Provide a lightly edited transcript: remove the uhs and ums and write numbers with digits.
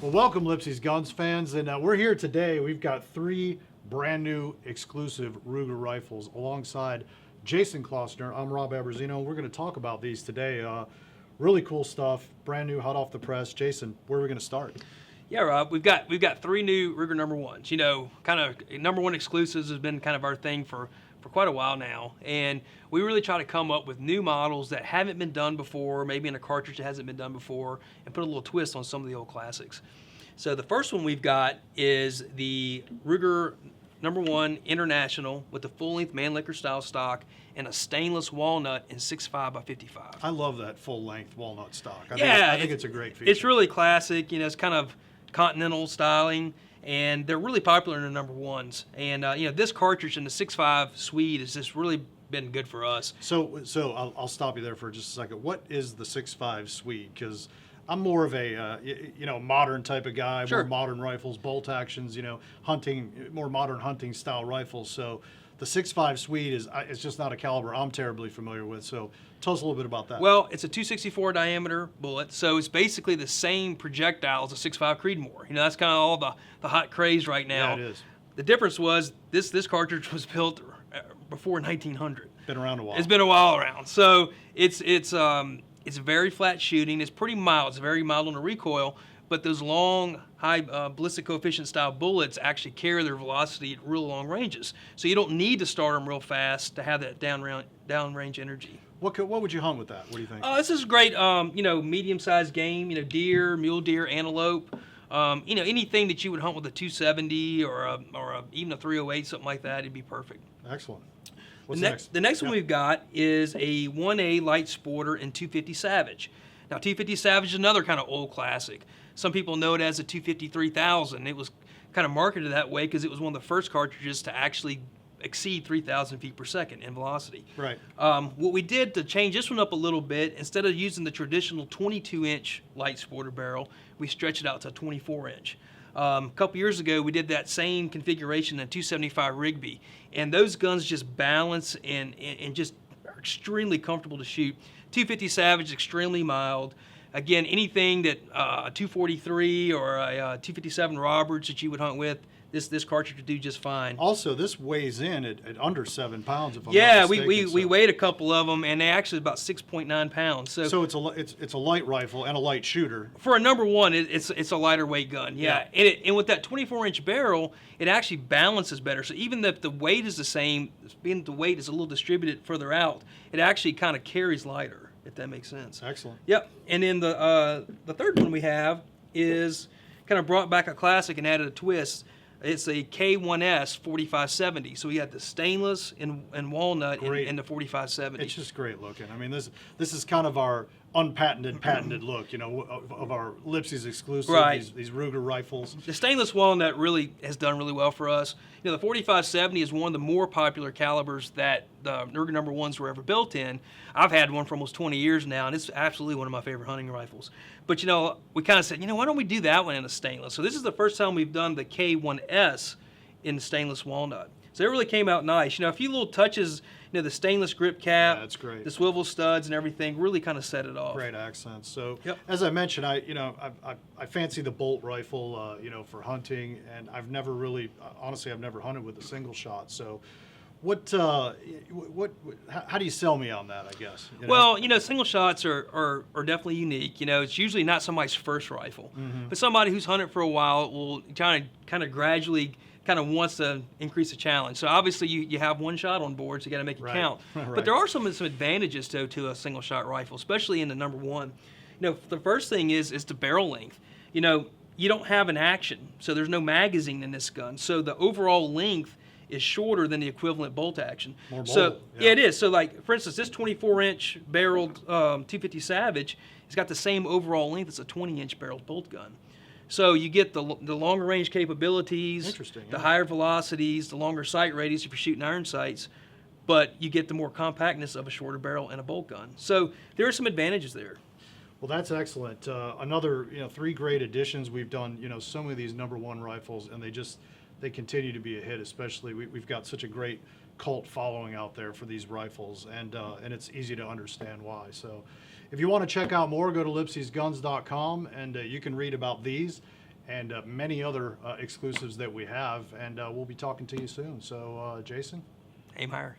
Well, welcome, Lipsey's Guns fans, and we're here today. We've got three brand new exclusive Ruger rifles alongside Jason Klossner. I'm Rob Aberzino. We're going to talk about these today. Really cool stuff, brand new, hot off the press. Jason, where are we going to start? Yeah, Rob, we've got three new Ruger No.1s. You know, kind of No.1 exclusives has been kind of our thing for quite a while now, and we really try to come up with new models that haven't been done before, maybe in a cartridge that hasn't been done before, and put a little twist on some of the old classics. So the first one we've got is the Ruger No.1 International with the full-length Mannlicher style stock and a stainless walnut in 6.5 by 55. I love that full-length walnut stock. I Yeah, think it's a great feature. It's really classic. You know, it's kind of continental styling, and they're really popular in the No.1s. And you know, this cartridge in the 6.5 Swede has just really been good for us. So I'll stop you there for just a second. What is the 6.5 Swede? Because I'm more of a modern type of guy, Sure. more modern rifles, bolt actions, hunting, more modern hunting style rifles. So the 6.5 Swede it's just not a caliber I'm terribly familiar with. So tell us a little bit about that. Well, it's a 264 diameter bullet, so it's basically the same projectile as a 6.5 Creedmoor. You know, that's kind of all the hot craze right now. Yeah, it is. The difference was this cartridge was built before 1900. Been around a while. It's been a while around. So it's very flat shooting. It's pretty mild. It's very mild on the recoil, but those long, high ballistic coefficient style bullets actually carry their velocity at real long ranges. So you don't need to start them real fast to have that downrange energy. What would you hunt with that? What do you think? This is great. Medium-sized game. You know, deer, mule deer, antelope. Anything that you would hunt with a 270 or even a 308, something like that, it'd be perfect. Excellent. What's next? The next one we've got is a 1A light sporter in 250 Savage. Now, 250 Savage is another kind of old classic. Some people know it as a 250 3000. It was kind of marketed that way because it was one of the first cartridges to actually exceed 3,000 feet per second in velocity. Right. What we did to change this one up a little bit, instead of using the traditional 22-inch light sporter barrel, we stretched it out to a 24-inch. A couple years ago, we did that same configuration in a 275 Rigby, and those guns just balance and just are extremely comfortable to shoot. 250 Savage is extremely mild. Again, anything that a 243 or a 257 Roberts that you would hunt with, this cartridge would do just fine. Also, this weighs in at under 7 pounds. If I'm Yeah, not mistaken, we weighed a couple of them, and they actually about 6.9 pounds. So it's a light rifle and a light shooter. For a No.1, it's a lighter weight gun. Yeah, and with that 24-inch barrel, it actually balances better. So even if the weight is the same, being the weight is a little distributed further out, it actually kind of carries lighter, if that makes sense. Excellent. Yep. And then the third one we have is kind of brought back a classic and added a twist. It's a K1S 4570. So we got the stainless and walnut in the 4570. It's just great looking. I mean, this is kind of our unpatented, patented look, of our Lipsey's exclusive, right. these Ruger rifles. The stainless walnut really has done really well for us. You know, the 4570 is one of the more popular calibers that the Ruger No.1s were ever built in. I've had one for almost 20 years now, and it's absolutely one of my favorite hunting rifles. But, we kind of said, why don't we do that one in a stainless? So this is the first time we've done the K1S in stainless walnut. So it really came out nice. A few little touches, the stainless grip cap, that's great. The swivel studs and everything really kind of set it off. Great accents. So yep. As I mentioned, I fancy the bolt rifle, for hunting, and I've never hunted with a single shot. So how do you sell me on that, I guess? Well, single shots are definitely unique. It's usually not somebody's first rifle, but somebody who's hunted for a while will kind of gradually wants to increase the challenge. So obviously you have one shot on board, so you got to make it count. Right. But there are some advantages to a single shot rifle, especially in the No.1. The first thing is the barrel length. You don't have an action, so there's no magazine in this gun. So the overall length is shorter than the equivalent bolt action. More bold, so yeah, it is. So like for instance, this 24-inch barreled 250 Savage has got the same overall length as a 20-inch barreled bolt gun. So you get the longer range capabilities, the higher velocities, the longer sight radius if you're shooting iron sights, but you get the more compactness of a shorter barrel and a bolt gun. So there are some advantages there. Well, that's excellent. Another, three great additions. We've done, so many of these No.1 rifles, and they continue to be a hit. Especially, we've got such a great cult following out there for these rifles, and it's easy to understand why. So, if you want to check out more, go to LIPSEY'sGuns.com, and you can read about these and many other exclusives that we have. And we'll be talking to you soon. So, Jason? Aim higher.